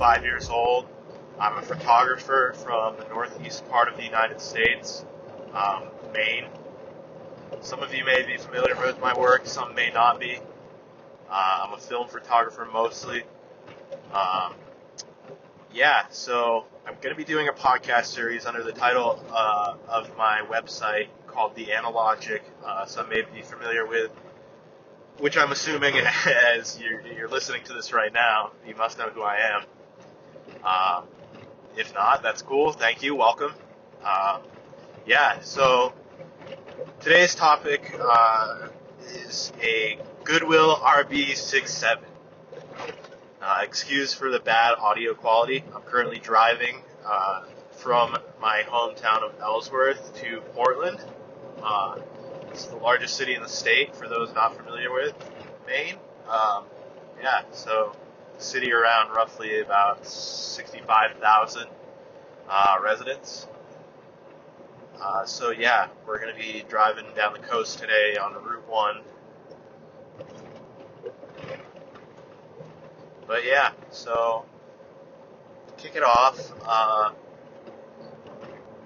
25 years old. I'm a photographer from the northeast part of the United States, Maine. Some of you may be familiar with my work, some may not be. I'm a film photographer mostly. So I'm going to be doing a podcast series under the title of my website called the Analogic. Some may be familiar with, which I'm assuming as you're listening to this right now, you must know who I am. If not, that's cool. Thank you. Welcome. So today's topic is a Goodwill RB67. Excuse for the bad audio quality. I'm currently driving from my hometown of Ellsworth to Portland. It's the largest city in the state, for those not familiar with Maine. So city around roughly about 65,000 residents. We're going to be driving down the coast today on Route 1. But so kick it off.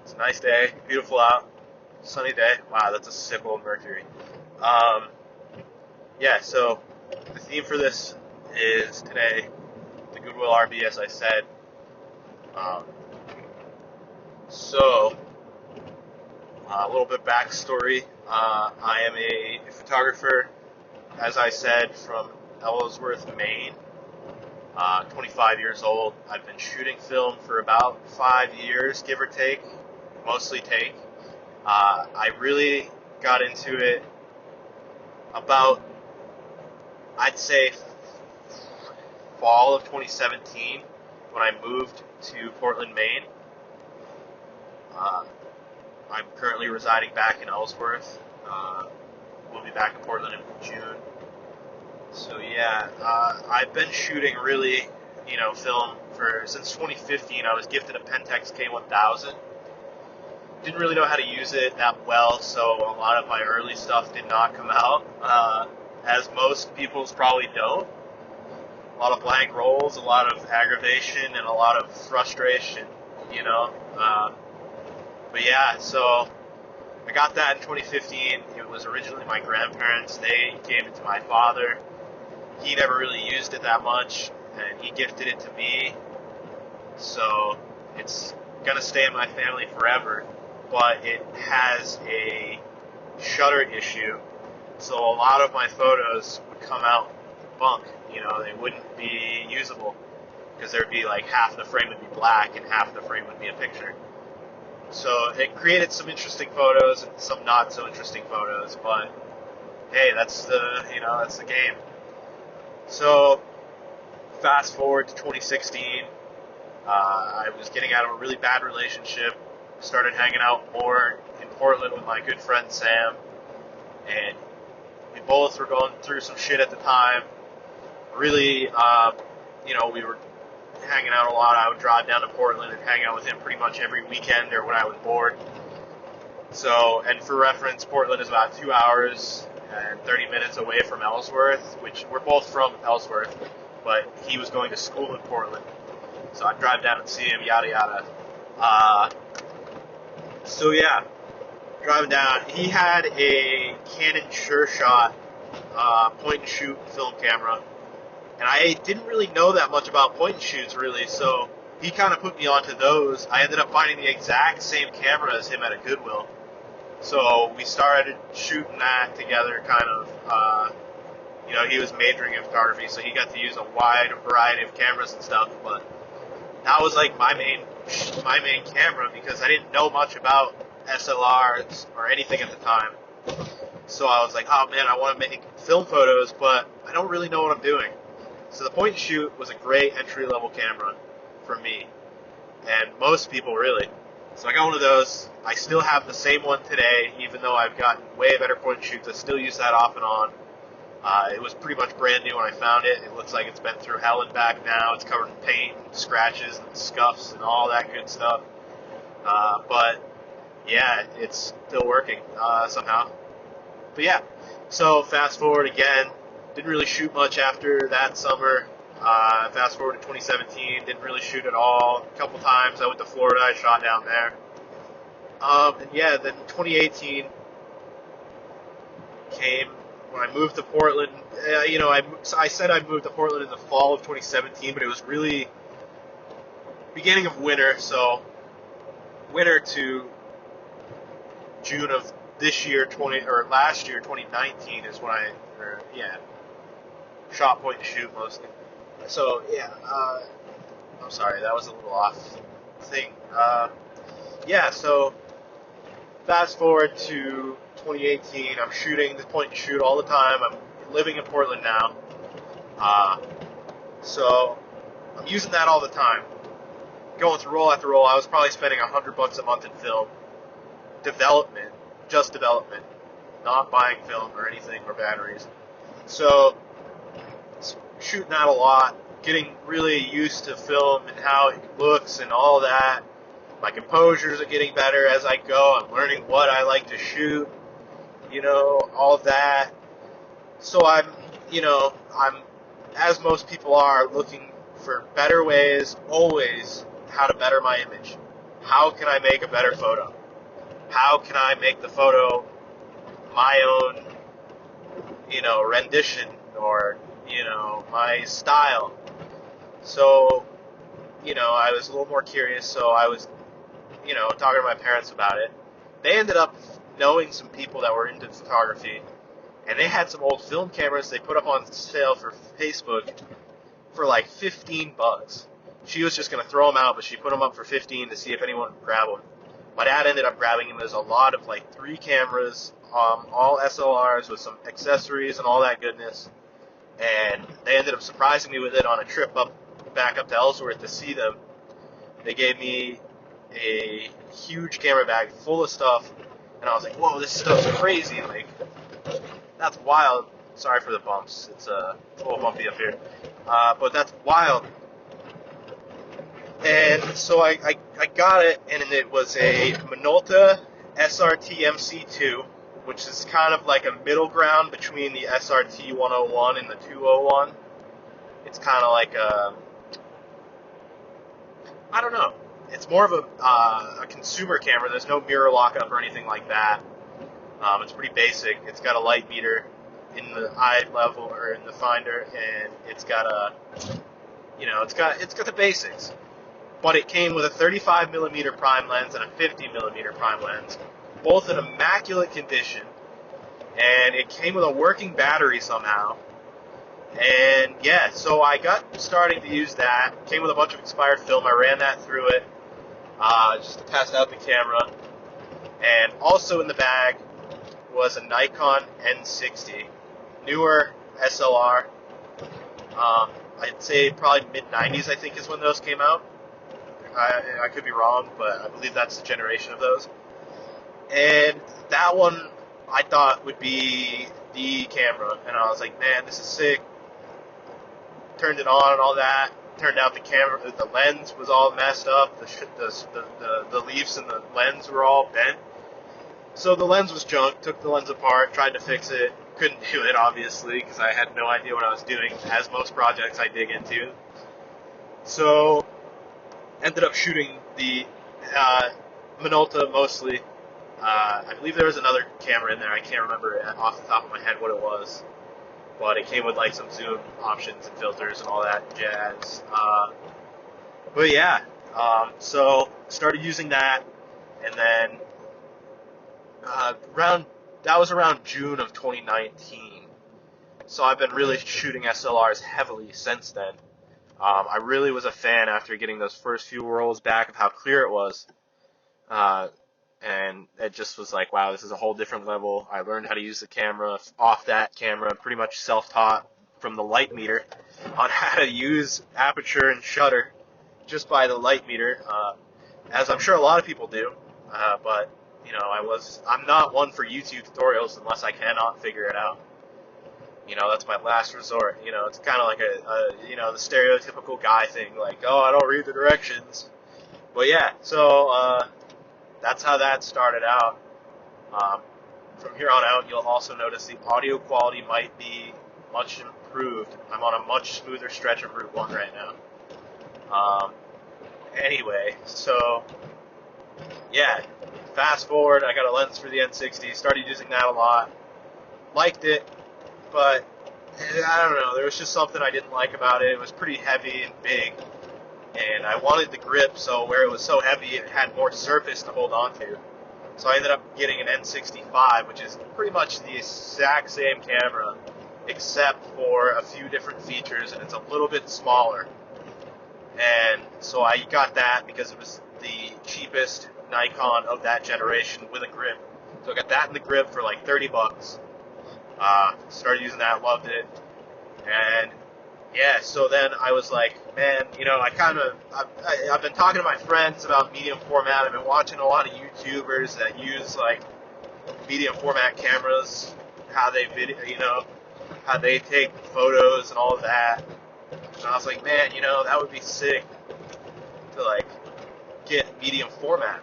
It's a nice day, beautiful out, sunny day. Wow, that's a sick old Mercury. So the theme for this is today the Goodwill RB, as I said. A little bit backstory. I am a photographer, as I said, from Ellsworth, Maine. 25 years old. I've been shooting film for about 5 years, give or take, mostly take. I really got into it about, I'd say, fall of 2017 when I moved to Portland, Maine. I'm currently residing back in Ellsworth. We'll be back in Portland in June. I've been shooting really, film since 2015. I was gifted a Pentax K1000. Didn't really know how to use it that well, so a lot of my early stuff did not come out, as most people's probably don't. A lot of blank rolls, a lot of aggravation, and a lot of frustration, So I got that in 2015. It was originally my grandparents. They gave it to my father. He never really used it that much, and he gifted it to me. So it's going to stay in my family forever, but it has a shutter issue. So a lot of my photos would come out bunk. They wouldn't be usable because there'd be like half the frame would be black and half the frame would be a picture. So it created some interesting photos and some not so interesting photos, but hey, that's the game. So fast forward to 2016, I was getting out of a really bad relationship, started hanging out more in Portland with my good friend Sam, and we both were going through some shit at the time. Really, we were hanging out a lot. I would drive down to Portland and hang out with him pretty much every weekend or when I was bored. So, and for reference, Portland is about 2 hours and 30 minutes away from Ellsworth, which we're both from Ellsworth, but he was going to school in Portland. So I'd drive down and see him, yada yada. Driving down, he had a Canon SureShot point and shoot film camera. And I didn't really know that much about point and shoots, really, so he kind of put me onto those. I ended up finding the exact same camera as him at a Goodwill. So we started shooting that together, kind of. He was majoring in photography, so he got to use a wide variety of cameras and stuff. But that was like my main camera because I didn't know much about SLRs or anything at the time. So I was like, oh man, I want to make film photos, but I don't really know what I'm doing. So the point and shoot was a great entry-level camera for me, and most people really. So I got one of those. I still have the same one today, even though I've gotten way better point and shoots. I still use that off and on. It was pretty much brand new when I found it. It looks like it's been through hell and back now. It's covered in paint, and scratches, and scuffs, and all that good stuff. It's still working somehow. But so fast forward again. Didn't really shoot much after that summer. Fast forward to 2017, didn't really shoot at all. A couple times I went to Florida, I shot down there. And yeah, then 2018 came when I moved to Portland. I said I moved to Portland in the fall of 2017, but it was really beginning of winter, so winter to June of this year, last year, 2019 is when shot, point, and shoot mostly. So yeah, I'm sorry, that was a little off thing. So fast forward to 2018, I'm shooting the point and shoot all the time. I'm living in Portland now, so I'm using that all the time. Going through roll after roll, I was probably spending $100 a month in film development, just development, not buying film or anything or batteries. So shooting that a lot, getting really used to film and how it looks and all that. My composures are getting better as I go. I'm learning what I like to shoot, all of that. So I'm, as most people are, looking for better ways, always, how to better my image. How can I make a better photo? How can I make the photo my own, rendition or, my style? So, I was a little more curious, so I was, talking to my parents about it. They ended up knowing some people that were into photography, and they had some old film cameras they put up on sale for Facebook for like $15. She was just going to throw them out, but she put them up for $15 to see if anyone would grab them. My dad ended up grabbing them. There's a lot of 3 cameras, all SLRs with some accessories and all that goodness. And they ended up surprising me with it on a trip back up to Ellsworth to see them. They gave me a huge camera bag full of stuff, and I was like, whoa, this stuff's crazy. That's wild. Sorry for the bumps. It's a little bumpy up here. But that's wild. And so I got it, and it was a Minolta SRT MC2, which is kind of like a middle ground between the SRT 101 and the 201. It's kind of like I don't know. It's more of a consumer camera. There's no mirror lockup or anything like that. It's pretty basic. It's got a light meter in the eye level or in the finder, and it's got it's got the basics. But it came with a 35mm prime lens and a 50mm prime lens, both in immaculate condition, and it came with a working battery somehow. And yeah, so I got starting to use that. It came with a bunch of expired film. I ran that through it just to test out the camera. And also in the bag was a Nikon N60, newer SLR. I'd say probably mid-90s, I think, is when those came out. I could be wrong, but I believe that's the generation of those. And that one I thought would be the camera, and I was like, man, this is sick. Turned it on and all that. Turned out the lens was all messed up. The leaves in the lens were all bent. So the lens was junk. Took the lens apart, tried to fix it. Couldn't do it, obviously, because I had no idea what I was doing, as most projects I dig into. So ended up shooting the Minolta mostly. I believe there was another camera in there. I can't remember off the top of my head what it was. But it came with some zoom options and filters and all that jazz. But yeah, so started using that, and then that was around June of 2019. So I've been really shooting SLRs heavily since then. I really was a fan after getting those first few rolls back of how clear it was. And it just was like, wow, this is a whole different level. I learned how to use the camera off that camera, pretty much self-taught from the light meter on how to use aperture and shutter just by the light meter, as I'm sure a lot of people do. But, I'm not one for YouTube tutorials unless I cannot figure it out. That's my last resort. It's kind of like the stereotypical guy thing, like, oh, I don't read the directions. But yeah, so, that's how that started out. From here on out, you'll also notice the audio quality might be much improved. I'm on a much smoother stretch of Route 1 right now. Anyway, so yeah, fast forward, I got a lens for the N60, started using that a lot, liked it, but I don't know, there was just something I didn't like about it. It was pretty heavy and big, and I wanted the grip, so where it was so heavy, it had more surface to hold on to. So I ended up getting an N65, which is pretty much the exact same camera, except for a few different features, and it's a little bit smaller. And so I got that because it was the cheapest Nikon of that generation with a grip. So I got that in the grip for like 30 bucks. Started using that, loved it. And yeah, so then I was like, man, you know, I've been talking to my friends about medium format. I've been watching a lot of YouTubers that use like medium format cameras, how they how they take photos and all of that. And I was like, man, you know, that would be sick to like get medium format.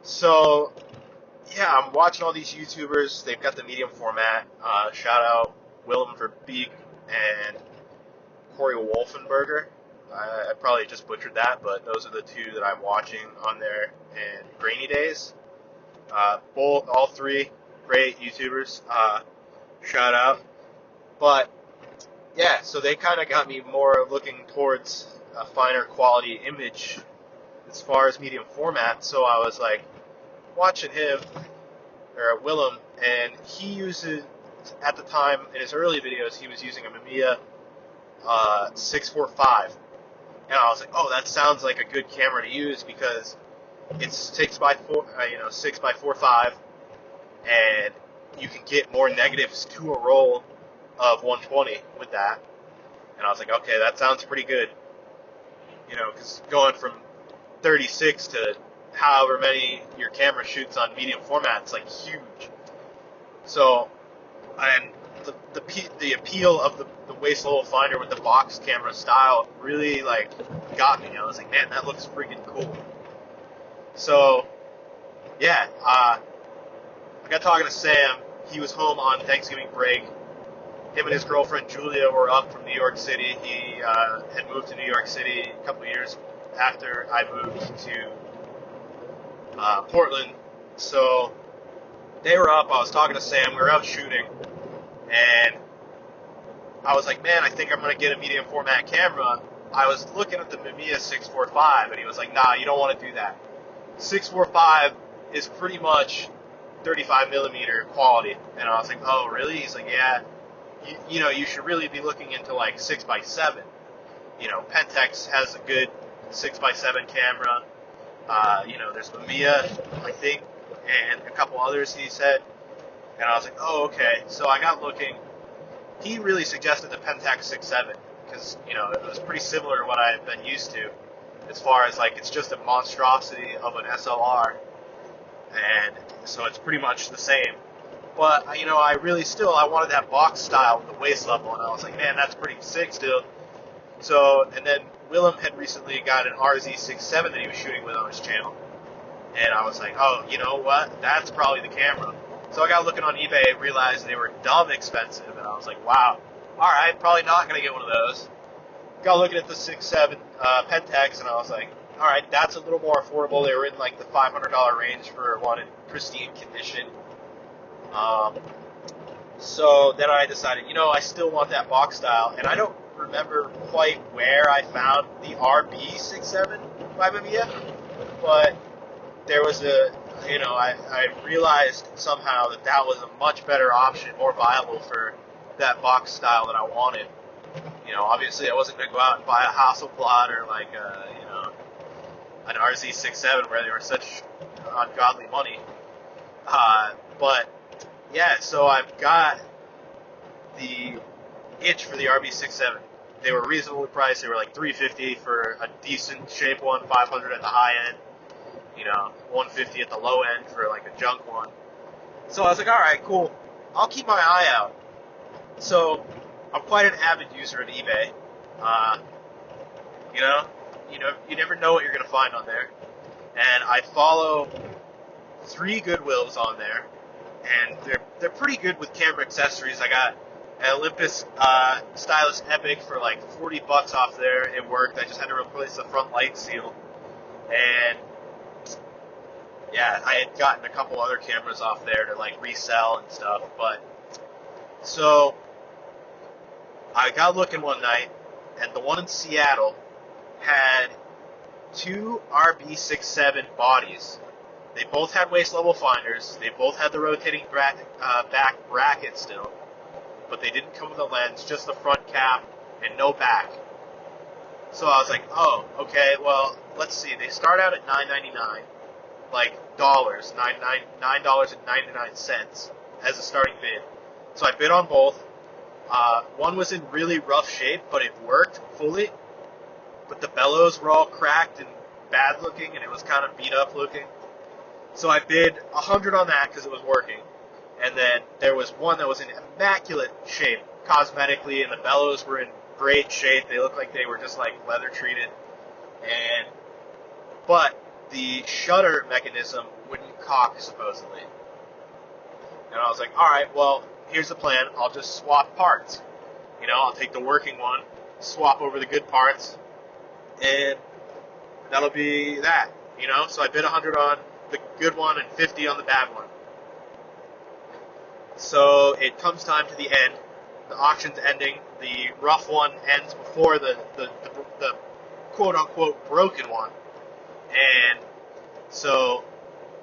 So yeah, I'm watching all these YouTubers. They've got the medium format. Shout out Willem Verbeek and Corey Wolfenberger. I probably just butchered that, but those are the two that I'm watching on there in rainy days. All three great YouTubers. Shout out. But yeah, so they kind of got me more looking towards a finer quality image as far as medium format. So I was like watching him, or Willem, and he uses, at the time in his early videos, he was using a Mamiya 645. And I was like, oh, that sounds like a good camera to use because it's 6x4, 6x4.5, and you can get more negatives to a roll of 120 with that. And I was like, okay, that sounds pretty good. You know, because going from 36 to however many your camera shoots on medium format, it's like huge. So, and the appeal of the waist level finder with the box camera style really like got me. I was like, man, that looks freaking cool. So, yeah, I got talking to Sam. He was home on Thanksgiving break. Him and his girlfriend Julia were up from New York City. He had moved to New York City a couple of years after I moved to Portland. So they were up. I was talking to Sam. We were out shooting, and I was like, man, I think I'm going to get a medium format camera. I was looking at the Mamiya 645, and he was like, nah, you don't want to do that. 645 is pretty much 35 millimeter quality. And I was like, oh, really? He's like, yeah. You know, you should really be looking into like 6x7. You know, Pentax has a good 6x7 camera. You know, there's Mamiya, I think, and a couple others, he said. And I was like, oh, okay. So I got looking. He really suggested the Pentax 6.7 because, you know, it was pretty similar to what I've been used to as far as, like, it's just a monstrosity of an SLR. And so it's pretty much the same. But, you know, I wanted that box style with the waist level, and I was like, man, that's pretty sick still. So, and then Willem had recently got an RZ67 that he was shooting with on his channel. And I was like, oh, you know what? That's probably the camera. So I got looking on eBay, realized they were dumb expensive, and I was like, wow, alright, probably not going to get one of those. Got looking at the 6.7 Pentax, and I was like, alright, that's a little more affordable. They were in like the $500 range for one in pristine condition. So then I decided, you know, I still want that box style, and I don't remember quite where I found the RB67 by Mamiya, but there was I realized somehow that was a much better option, more viable for that box style that I wanted. You know, obviously I wasn't going to go out and buy a Hasselblad or like an RZ67 where they were such ungodly money. But yeah, so I've got the itch for the RB67. They were reasonably priced. They were like $350 for a decent shape one, $500 at the high end, you know, $150 at the low end for like a junk one. So I was like, all right, cool. I'll keep my eye out. So I'm quite an avid user of eBay. You never know what you're going to find on there. And I follow 3 Goodwills on there, and they're pretty good with camera accessories. I got An Olympus Stylus Epic for like 40 bucks off there. It worked. I just had to replace the front light seal. And yeah, I had gotten a couple other cameras off there to like resell and stuff. But so I got looking one night, and the one in Seattle had two RB67 bodies. They both had waist level finders. They both had the rotating back bracket still, but they didn't come with a lens, just the front cap and no back. So I was like, oh, okay, well, let's see. They start out at $9.99, like dollars, $9.99 as a starting bid. So I bid on both. One was in really rough shape, but it worked fully. But the bellows were all cracked and bad looking, and it was kind of beat up looking. So I bid $100 on that because it was working. And then there was one that was in immaculate shape, cosmetically, and the bellows were in great shape. They looked like they were just like leather treated. But the shutter mechanism wouldn't cock, supposedly. And I was like, alright, well, here's the plan. I'll just swap parts. You know, I'll take the working one, swap over the good parts, and that'll be that. You know, so I bid $100 on the good one and $50 on the bad one. So it comes time to the end. The auction's ending. The rough one ends before the quote-unquote broken one. And so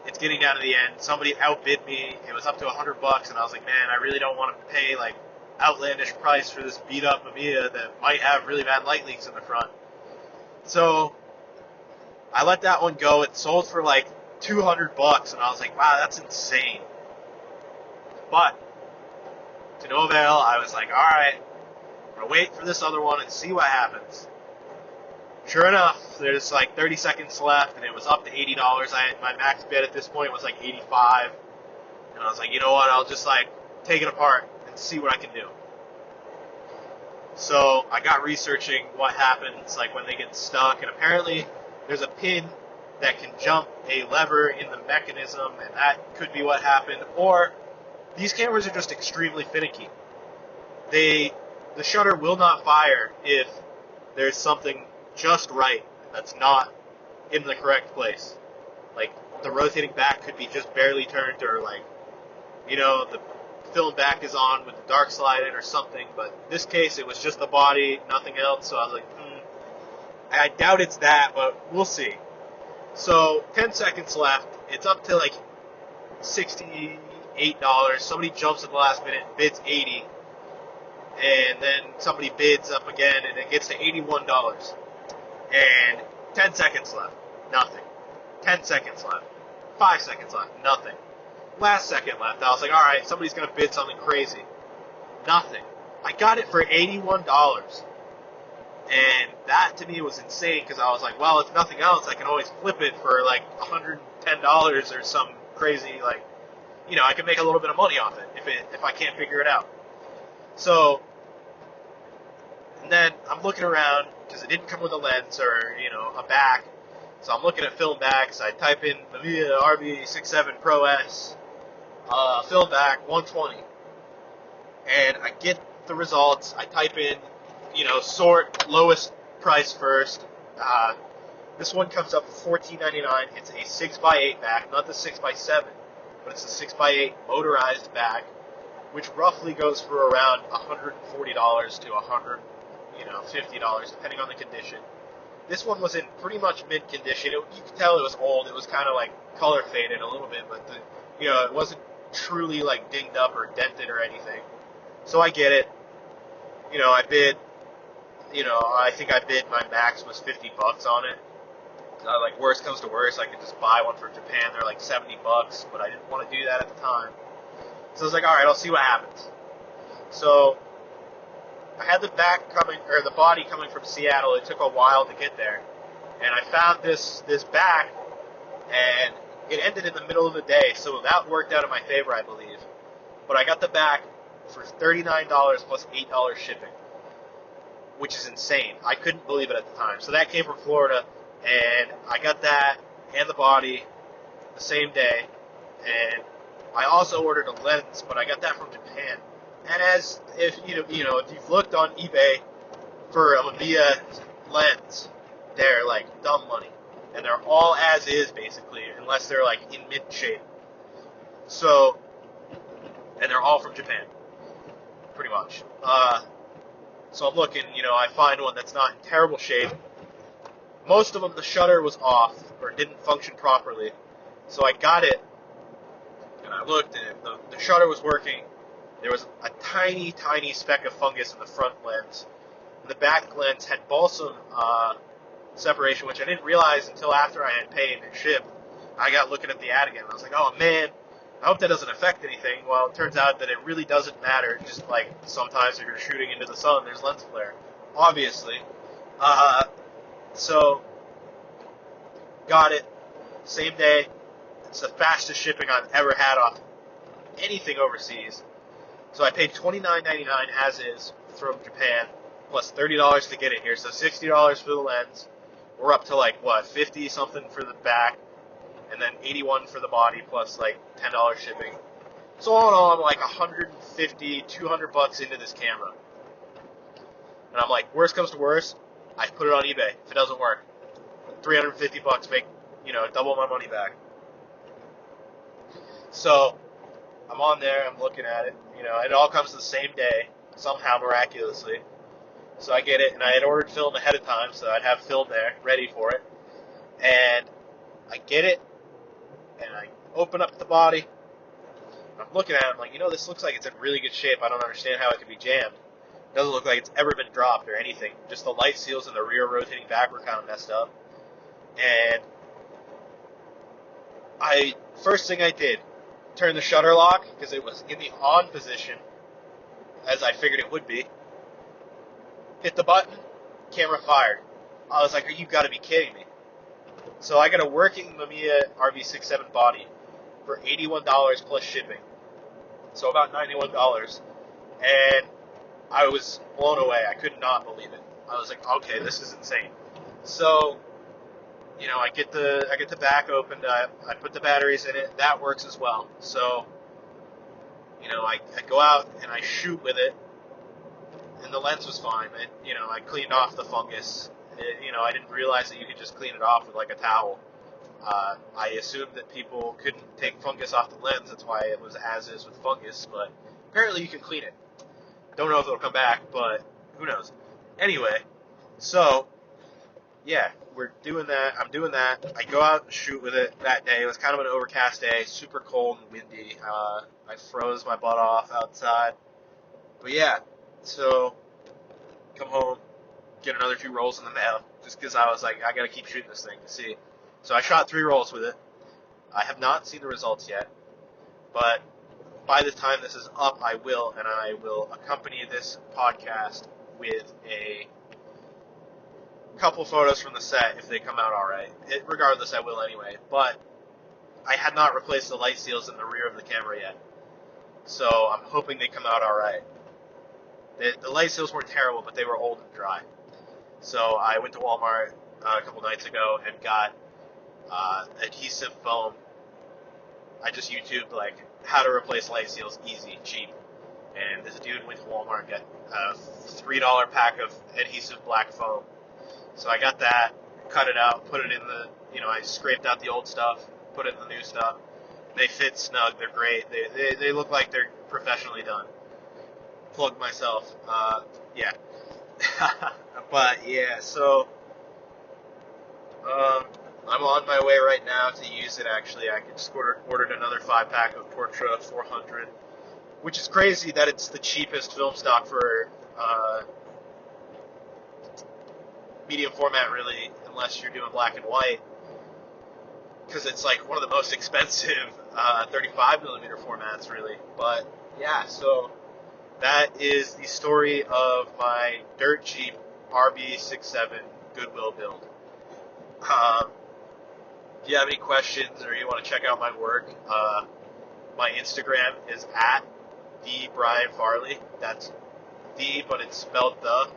it's getting down to the end. Somebody outbid me. It was up to $100, and I was like, man, I really don't want to pay like outlandish price for this beat-up Mamiya that might have really bad light leaks in the front. So I let that one go. It sold for like $200, and I was like, wow, that's insane. But to no avail, I was like, alright, I'm going to wait for this other one and see what happens. Sure enough, there's like 30 seconds left, and it was up to $80. My max bid at this point was like $85. And I was like, you know what, I'll just like take it apart and see what I can do. So I got researching what happens like when they get stuck, and apparently there's a pin that can jump a lever in the mechanism, and that could be what happened. Or these cameras are just extremely finicky. The shutter will not fire if there's something just right that's not in the correct place. Like the rotating back could be just barely turned, or like, you know, the film back is on with the dark slide in or something. But in this case, it was just the body, nothing else. So I was like, I doubt it's that, but we'll see. So 10 seconds left. It's up to like $68. Somebody jumps at the last minute, bids $80, and then somebody bids up again, and it gets to $81. And 10 seconds left, nothing. 10 seconds left, 5 seconds left, nothing. Last second left, I was like, alright, somebody's going to bid something crazy. Nothing. I got it for $81. And that to me was insane, because I was like, well, if nothing else, I can always flip it for like $110 or some crazy, like, you know, I can make a little bit of money off it if I can't figure it out. So, and then I'm looking around, because it didn't come with a lens or, you know, a back. So I'm looking at film backs. I type in Mamiya RB67 Pro S, film back 120. And I get the results. I type in, you know, sort lowest price first. This one comes up for $14.99. It's a 6x8 back, not the 6x7, but it's a 6x8 motorized back, which roughly goes for around $140 to $150, depending on the condition. This one was in pretty much mint condition. You could tell it was old. It was kind of like color faded a little bit, but it wasn't truly like dinged up or dented or anything. So I get it. You know, I bid. You know, I think I bid my max was $50 on it. Like worst comes to worst, I could just buy one from Japan. They're like $70, but I didn't want to do that at the time. So I was like, all right, I'll see what happens. So I had the back coming, or the body coming from Seattle. It took a while to get there, and I found this back, and it ended in the middle of the day, so that worked out in my favor, I believe. But I got the back for $39 plus $8 shipping, which is insane. I couldn't believe it at the time. So that came from Florida, and I got that and the body the same day. And I also ordered a lens, but I got that from Japan. And as if if you've looked on eBay for a Mamiya lens, they're like dumb money, and they're all as is basically, unless they're like in mint shape. So, and they're all from Japan, pretty much. So I'm looking, I find one that's not in terrible shape. Most of them, the shutter was off or didn't function properly. So I got it, and I looked, and the shutter was working. There was a tiny, tiny speck of fungus in the front lens. And the back lens had balsam separation, which I didn't realize until after I had paid and shipped. I got looking at the ad again, and I was like, oh man, I hope that doesn't affect anything. Well, it turns out that it really doesn't matter. Just like sometimes if you're shooting into the sun, there's lens flare, obviously. So, got it, same day. It's the fastest shipping I've ever had off anything overseas. So I paid $29.99 as is from Japan, plus $30 to get it here. So $60 for the lens. We're up to like, what, 50 something for the back, and then 81 for the body, plus like $10 shipping. So all in all, I'm like 150, 200 bucks into this camera. And I'm like, worst comes to worst, I put it on eBay. If it doesn't work, 350 bucks, make, double my money back. So I'm on there, I'm looking at it, it all comes the same day, somehow miraculously. So I get it, and I had ordered film ahead of time, so I'd have film there, ready for it. And I get it, and I open up the body. I'm looking at it, I'm like, this looks like it's in really good shape. I don't understand how it could be jammed. It doesn't look like it's ever been dropped or anything. Just the light seals in the rear rotating back were kind of messed up. And first thing I did, turn the shutter lock, because it was in the on position, as I figured it would be. Hit the button, camera fired. I was like, you gotta be kidding me. So I got a working Mamiya RB67 body for $81 plus shipping. So about $91. And I was blown away. I could not believe it. I was like, okay, this is insane. So, I get the back opened up. I put the batteries in it. That works as well. So, I go out and I shoot with it, and the lens was fine. I cleaned off the fungus. I didn't realize that you could just clean it off with like a towel. I assumed that people couldn't take fungus off the lens. That's why it was as is with fungus. But apparently you can clean it. Don't know if it'll come back, but who knows. Anyway, so yeah, we're doing that. I'm doing that. I go out and shoot with it that day. It was kind of an overcast day, super cold and windy. I froze my butt off outside. But yeah, so come home, get another 2 rolls in the mail, just because I was like, I gotta keep shooting this thing to see. So I shot 3 rolls with it. I have not seen the results yet, but by the time this is up, I will, and I will accompany this podcast with a couple photos from the set if they come out alright. Regardless, I will anyway, but I had not replaced the light seals in the rear of the camera yet, so I'm hoping they come out alright. The light seals weren't terrible, but they were old and dry. So I went to Walmart a couple nights ago and got adhesive foam. I just YouTubed how to replace light seals easy, cheap. And this dude went to Walmart and got a $3 pack of adhesive black foam. So I got that, cut it out, put it in the, I scraped out the old stuff, put it in the new stuff. They fit snug, they're great. They look like they're professionally done. Plug myself. Yeah. But yeah, so I'm on my way right now to use it. Actually, I just ordered another 5-pack of Portra 400, which is crazy that it's the cheapest film stock for medium format, really, unless you're doing black and white, because it's like one of the most expensive 35mm formats, really. But yeah, so that is the story of my dirt cheap RB67 Goodwill build. If you have any questions or you want to check out my work, my Instagram is at the Bryon Farley. That's the, but it's spelled the.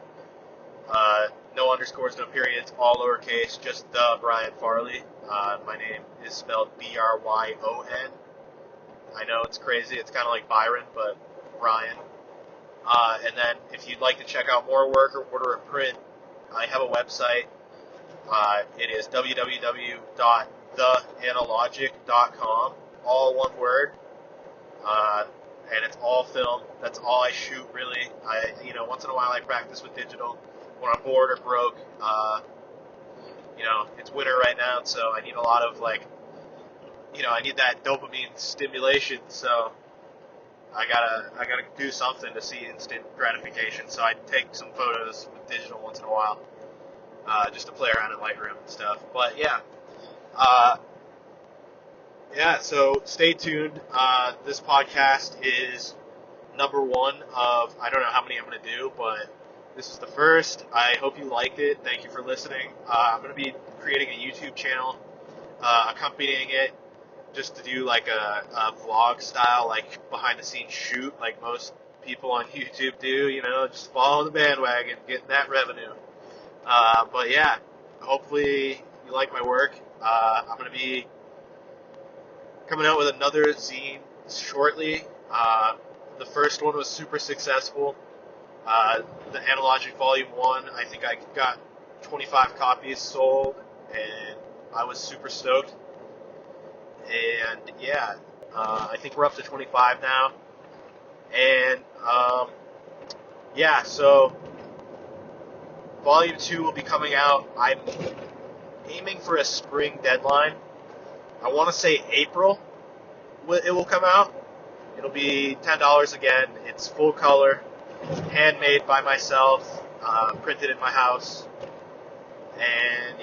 No underscores, no periods, all lowercase, just the Bryon Farley. My name is spelled Bryon. I know it's crazy. It's kind of like Byron, but Bryon. And then if you'd like to check out more work or order a print, I have a website. It is www.theanalogic.com, all one word. And it's all film. That's all I shoot, really. Once in a while I practice with digital when I'm bored or broke. It's winter right now, so I need a lot of I need that dopamine stimulation. So I gotta do something to see instant gratification. So I take some photos with digital once in a while, just to play around in Lightroom and stuff. But so stay tuned. This podcast is number 1 of, I don't know how many I'm going to do, but this is the first. I hope you liked it. Thank you for listening. I'm going to be creating a YouTube channel, accompanying it, just to do like a vlog style, like behind the scenes shoot, like most people on YouTube do, just follow the bandwagon, getting that revenue. But yeah, hopefully you like my work. I'm going to be coming out with another zine shortly. The first one was super successful. The Analogic Volume 1, I think I got 25 copies sold, and I was super stoked. And I think we're up to 25 now. And so Volume 2 will be coming out. I'm aiming for a spring deadline. I want to say April it will come out. It'll be $10 again. It's full color, handmade by myself, printed in my house. And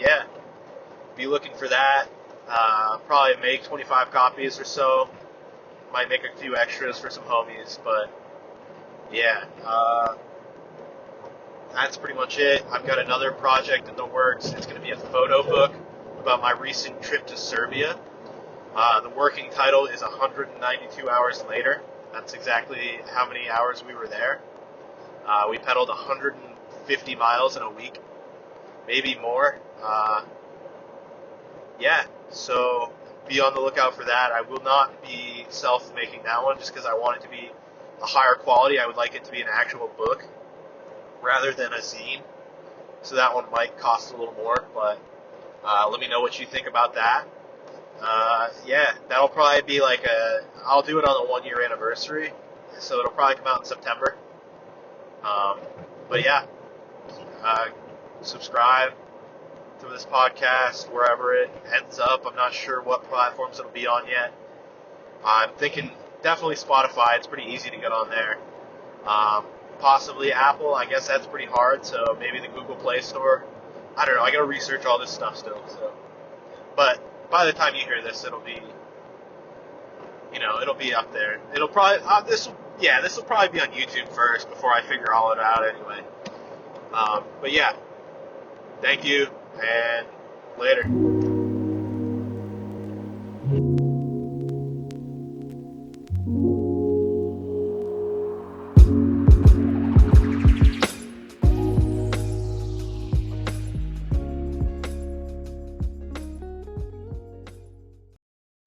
be looking for that. Probably make 25 copies or so. Might make a few extras for some homies, but that's pretty much it. I've got another project in the works. It's going to be a photo book about my recent trip to Serbia. The working title is 192 Hours Later. That's exactly how many hours we were there. We pedaled 150 miles in a week, maybe more. So be on the lookout for that. I will not be self-making that one just because I want it to be a higher quality. I would like it to be an actual book rather than a zine. So that one might cost a little more, but let me know what you think about that. That'll probably be I'll do it on the 1-year anniversary, so it'll probably come out in September. Subscribe to this podcast wherever it ends up. I'm not sure what platforms it'll be on yet. I'm thinking definitely Spotify. It's pretty easy to get on there. Possibly Apple. I guess that's pretty hard, so maybe the Google Play Store. I don't know. I gotta research all this stuff still. But by the time you hear this, it'll be up there. It'll probably this will probably be on YouTube first before I figure all it out anyway. Thank you and later.